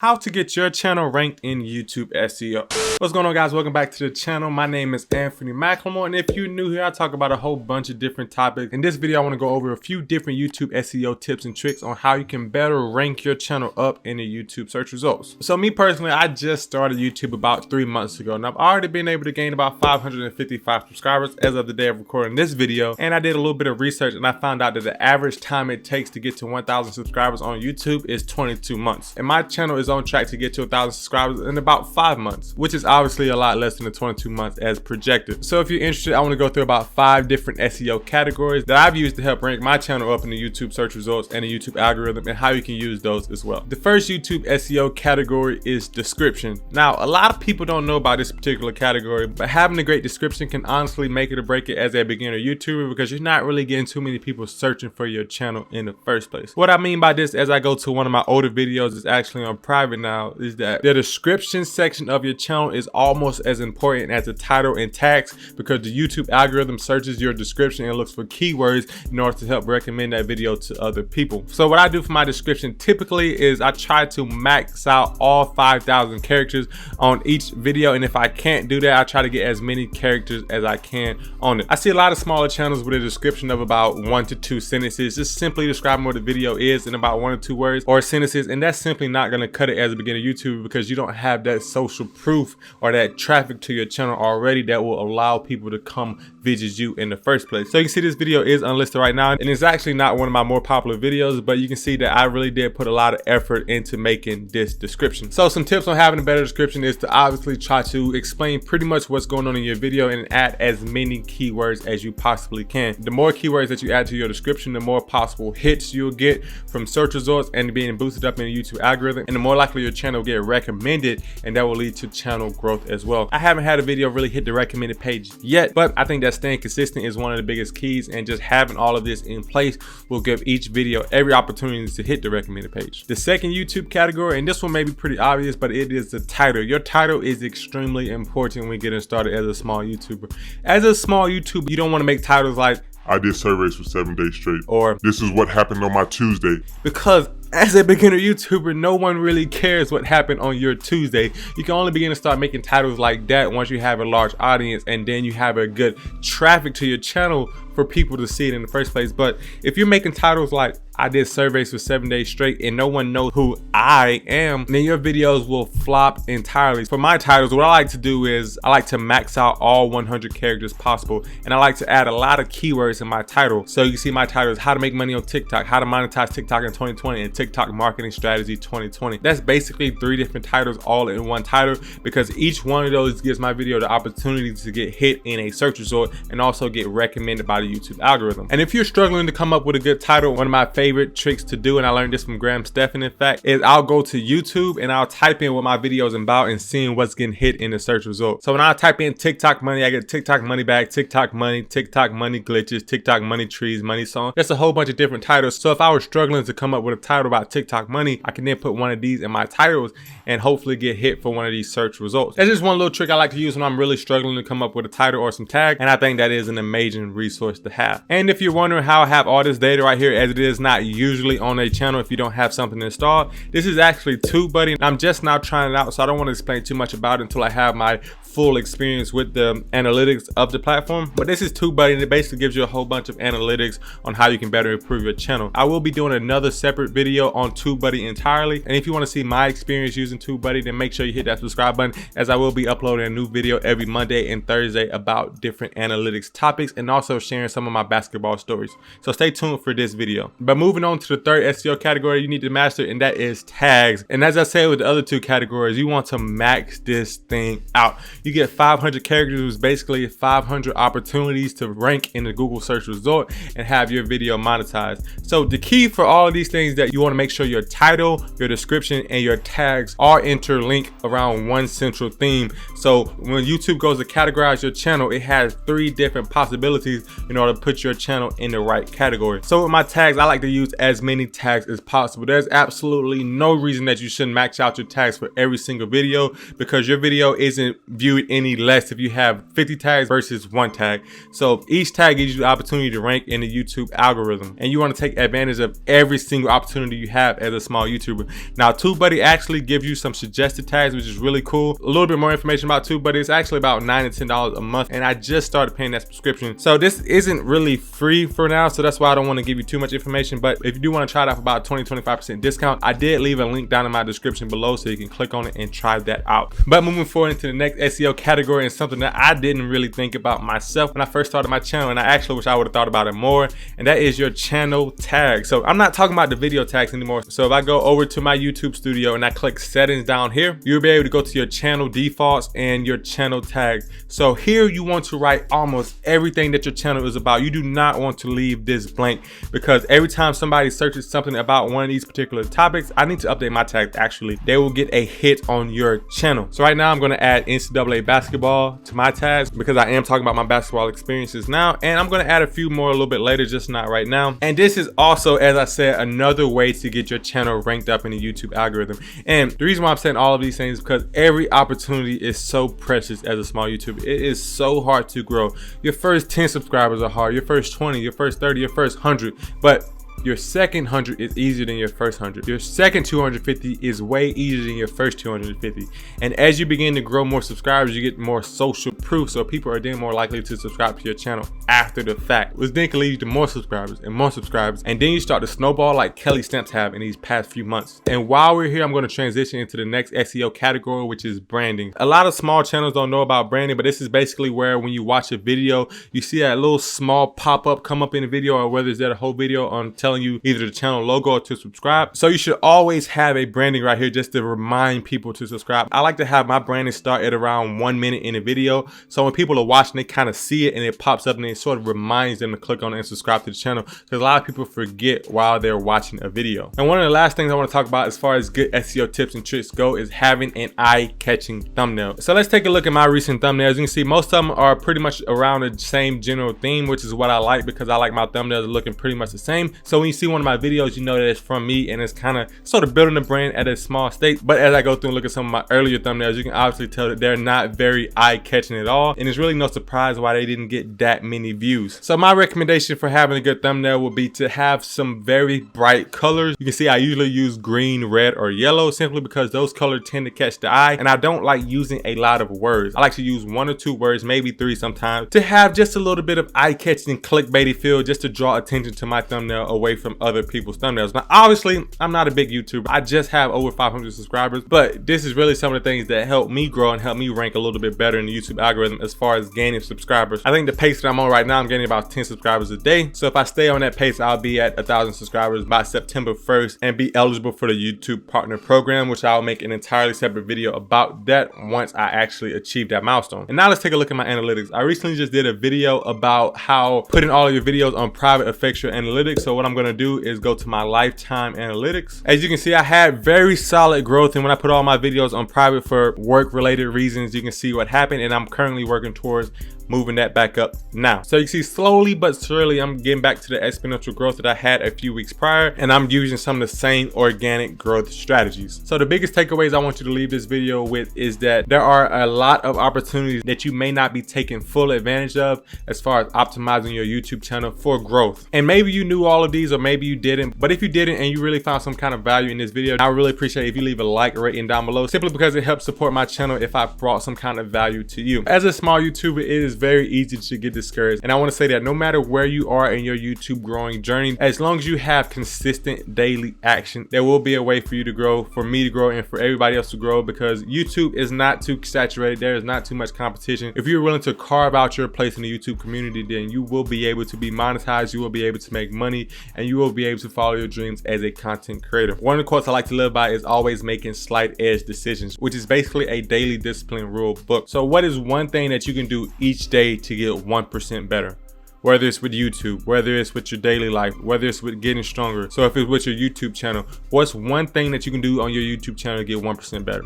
How to get your channel ranked in YouTube SEO. What's going on, guys? Welcome back to the channel. My name is Anthony McLemore, and if you're new here, I talk about a whole bunch of different topics. In this video, I want to go over a few different YouTube SEO tips and tricks on how you can better rank your channel up in the YouTube search results. So me personally, I just started YouTube about 3 months ago, and I've already been able to gain about 555 subscribers as of the day of recording this video. And I did a little bit of research, and I found out that the average time it takes to get to 1,000 subscribers on YouTube is 22 months. And my channel is on track to get to 1,000 subscribers in about 5 months, which is obviously a lot less than the 22 months as projected. So if you're interested, I want to go through about 5 different SEO categories that I've used to help rank my channel up in the YouTube search results and the YouTube algorithm, and how you can use those as well. The first YouTube SEO category is description. Now, a lot of people don't know about this particular category, but having a great description can honestly make it or break it as a beginner YouTuber, because you're not really getting too many people searching for your channel in the first place. What I mean by this, as I go to one of my older videos, it's actually on private now, is that the description section of your channel is almost as important as the title and tags, because the YouTube algorithm searches your description and looks for keywords in order to help recommend that video to other people. So what I do for my description typically is I try to max out all 5,000 characters on each video, and if I can't do that, I try to get as many characters as I can on it. I see a lot of smaller channels with a description of about 1 to 2 sentences, just simply describing what the video is in about 1 or 2 words or sentences, and that's simply not going to cut it as a beginner YouTuber, because you don't have that social proof or that traffic to your channel already that will allow people to come visit you in the first place. So you can see this video is unlisted right now, and it's actually not one of my more popular videos, but you can see that I really did put a lot of effort into making this description. So some tips on having a better description is to obviously try to explain pretty much what's going on in your video and add as many keywords as you possibly can. The more keywords that you add to your description, the more possible hits you'll get from search results and being boosted up in the YouTube algorithm, and the more likely your channel will get recommended, and that will lead to channel growth as well. I haven't had a video really hit the recommended page yet, but I think that staying consistent is one of the biggest keys, and just having all of this in place will give each video every opportunity to hit the recommended page. The second YouTube category, and this one may be pretty obvious, but it is the title. Your title is extremely important when getting started as a small YouTuber. As a small YouTuber, you don't want to make titles like I did surveys for 7 days straight, or this is what happened on my Tuesday. Because as a beginner YouTuber, no one really cares what happened on your Tuesday. You can only begin to start making titles like that once you have a large audience, and then you have a good traffic to your channel for people to see it in the first place. But if you're making titles like I did surveys for 7 days straight and no one knows who I am, then your videos will flop entirely. For my titles, what I like to do is I like to max out all 100 characters possible, and I like to add a lot of keywords in my title. So you see my title is how to make money on TikTok, how to monetize TikTok in 2020, and TikTok marketing strategy 2020. That's basically 3 different titles all in one title, because each one of those gives my video the opportunity to get hit in a search result and also get recommended by the YouTube algorithm. And if you're struggling to come up with a good title, one of my favorite tricks to do, and I learned this from Graham Stephan in fact, is I'll go to YouTube and I'll type in what my video is about and seeing what's getting hit in the search results. So when I type in TikTok money, I get TikTok money back, TikTok money glitches, TikTok money trees, money song. That's a whole bunch of different titles. So if I was struggling to come up with a title about TikTok money, I can then put one of these in my titles and hopefully get hit for one of these search results. That's just one little trick I like to use when I'm really struggling to come up with a title or some tag, and I think that is an amazing resource to have. And if you're wondering how I have all this data right here, as it is not usually on a channel if you don't have something installed, this is actually TubeBuddy. I'm just now trying it out, so I don't want to explain too much about it until I have my full experience with the analytics of the platform. But this is TubeBuddy, and it basically gives you a whole bunch of analytics on how you can better improve your channel. I will be doing another separate video on TubeBuddy entirely, and if you want to see my experience using TubeBuddy, then make sure you hit that subscribe button, as I will be uploading a new video every Monday and Thursday about different analytics topics, and also sharing some of my basketball stories. So stay tuned for this video. But moving on to the third SEO category you need to master, and that is tags. And as I said with the other 2 categories, you want to max this thing out. You get 500 characters, which is basically 500 opportunities to rank in the Google search result and have your video monetized. So the key for all of these things, that you want to make sure your title, your description, and your tags are interlinked around one central theme. So when YouTube goes to categorize your channel, it has 3 different possibilities in order to put your channel in the right category. So with my tags, I like to use as many tags as possible. There's absolutely no reason that you shouldn't max out your tags for every single video, because your video isn't viewed viewed any less if you have 50 tags versus 1 tag. So each tag gives you the opportunity to rank in the YouTube algorithm, and you want to take advantage of every single opportunity you have as a small YouTuber. Now, TubeBuddy actually gives you some suggested tags, which is really cool. A little bit more information about TubeBuddy. It's actually about $9 to $10 a month, and I just started paying that subscription. So this isn't really free for now, so that's why I don't want to give you too much information. But if you do want to try it out for about 20-25% discount, I did leave a link down in my description below so you can click on it and try that out. But moving forward into the next SEO category, and something that I didn't really think about myself when I first started my channel, and I actually wish I would have thought about it more, and that is your channel tag. So I'm not talking about the video tags anymore. So if I go over to my YouTube studio and I click settings down here, you'll be able to go to your channel defaults and your channel tags. So here you want to write almost everything that your channel is about. You do not want to leave this blank, because every time somebody searches something about one of these particular topics, I need to update my tags. Actually, they will get a hit on your channel. So right now I'm going to add NCAA basketball to my tags because I am talking about my basketball experiences now, and I'm going to add a few more a little bit later, just not right now. And this is also, as I said, another way to get your channel ranked up in the YouTube algorithm. And the reason why I'm saying all of these things is because every opportunity is so precious as a small YouTuber. It is so hard to grow. Your first 10 subscribers are hard, your first 20, your first 30, your first 100, but your second 100 is easier than your first 100. Your second 250 is way easier than your first 250. And as you begin to grow more subscribers, you get more social proof. So people are then more likely to subscribe to your channel after the fact, which then can lead you to more subscribers and more subscribers. And then you start to snowball like Kelly Stamps have in these past few months. And while we're here, I'm going to transition into the next SEO category, which is branding. A lot of small channels don't know about branding, but this is basically where when you watch a video, you see that little small pop-up come up in the video, or whether it's that a whole video on telling you either the channel logo or to subscribe. So you should always have a branding right here just to remind people to subscribe. I like to have my branding start at around 1 minute in a video, so when people are watching, they kind of see it and it pops up and it sort of reminds them to click on it and subscribe to the channel, because a lot of people forget while they're watching a video. And one of the last things I want to talk about as far as good SEO tips and tricks go is having an eye-catching thumbnail. So let's take a look at my recent thumbnails. You can see most of them are pretty much around the same general theme, which is what I like, because I like my thumbnails looking pretty much the same. So when you see one of my videos, you know that it's from me, and it's kind of sort of building a brand at a small state. But as I go through and look at some of my earlier thumbnails, you can obviously tell that they're not very eye-catching at all, and it's really no surprise why they didn't get that many views. So my recommendation for having a good thumbnail would be to have some very bright colors. You can see I usually use green, red, or yellow, simply because those colors tend to catch the eye, and I don't like using a lot of words. I like to use 1 or 2 words, maybe 3 sometimes, to have just a little bit of eye-catching clickbaity feel, just to draw attention to my thumbnail away from other people's thumbnails. Now obviously I'm not a big YouTuber, I just have over 500 subscribers, but this is really some of the things that help me grow and help me rank a little bit better in the YouTube algorithm as far as gaining subscribers. I think the pace that I'm on right now, I'm getting about 10 subscribers a day, so if I stay on that pace, I'll be at 1,000 subscribers by September 1st and be eligible for the YouTube Partner Program, which I'll make an entirely separate video about that once I actually achieve that milestone. And now let's take a look at my analytics. I recently just did a video about how putting all of your videos on private affects your analytics. So what I'm going to do is go to my lifetime analytics. As you can see, I had very solid growth, and when I put all my videos on private for work related reasons, you can see what happened, and I'm currently working towards moving that back up now. So you see, slowly but surely I'm getting back to the exponential growth that I had a few weeks prior, and I'm using some of the same organic growth strategies. So the biggest takeaways I want you to leave this video with is that there are a lot of opportunities that you may not be taking full advantage of as far as optimizing your YouTube channel for growth. And maybe you knew all of these, or maybe you didn't, but if you didn't and you really found some kind of value in this video, I really appreciate it if you leave a like rating down below, simply because it helps support my channel if I brought some kind of value to you. As a small YouTuber, it is very easy to get discouraged, and I want to say that no matter where you are in your YouTube growing journey, as long as you have consistent daily action, there will be a way for you to grow, for me to grow, and for everybody else to grow, because YouTube is not too saturated. There is not too much competition. If you're willing to carve out your place in the YouTube community, then you will be able to be monetized, you will be able to make money, and you will be able to follow your dreams as a content creator. One of the quotes I like to live by is always making slight edge decisions, which is basically a daily discipline rule book. So what is one thing that you can do each day to get 1% better? Whether it's with YouTube, whether it's with your daily life, whether it's with getting stronger. So if it's with your YouTube channel, what's one thing that you can do on your YouTube channel to get 1% better?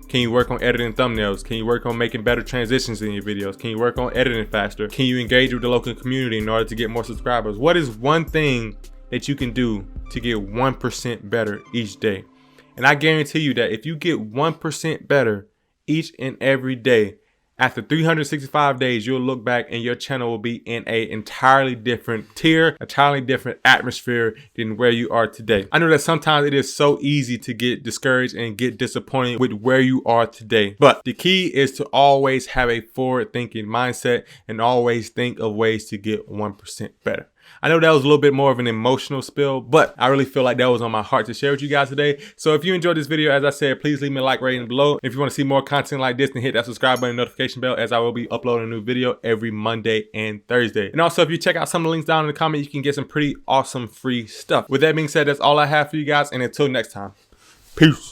Can you work on editing thumbnails? Can you work on making better transitions in your videos? Can you work on editing faster? Can you engage with the local community in order to get more subscribers? What is one thing that you can do to get 1% better each day? And I guarantee you that if you get 1% better each and every day, After 365 days, you'll look back and your channel will be in an entirely different tier, entirely different atmosphere than where you are today. I know that sometimes it is so easy to get discouraged and get disappointed with where you are today. But the key is to always have a forward-thinking mindset and always think of ways to get 1% better. I know that was a little bit more of an emotional spill, but I really feel like that was on my heart to share with you guys today. So if you enjoyed this video, as I said, please leave me a like rating below. If you want to see more content like this, then hit that subscribe button and notification bell, as I will be uploading a new video every Monday and Thursday. And also, if you check out some of the links down in the comment, you can get some pretty awesome free stuff. With that being said, that's all I have for you guys, and until next time, peace.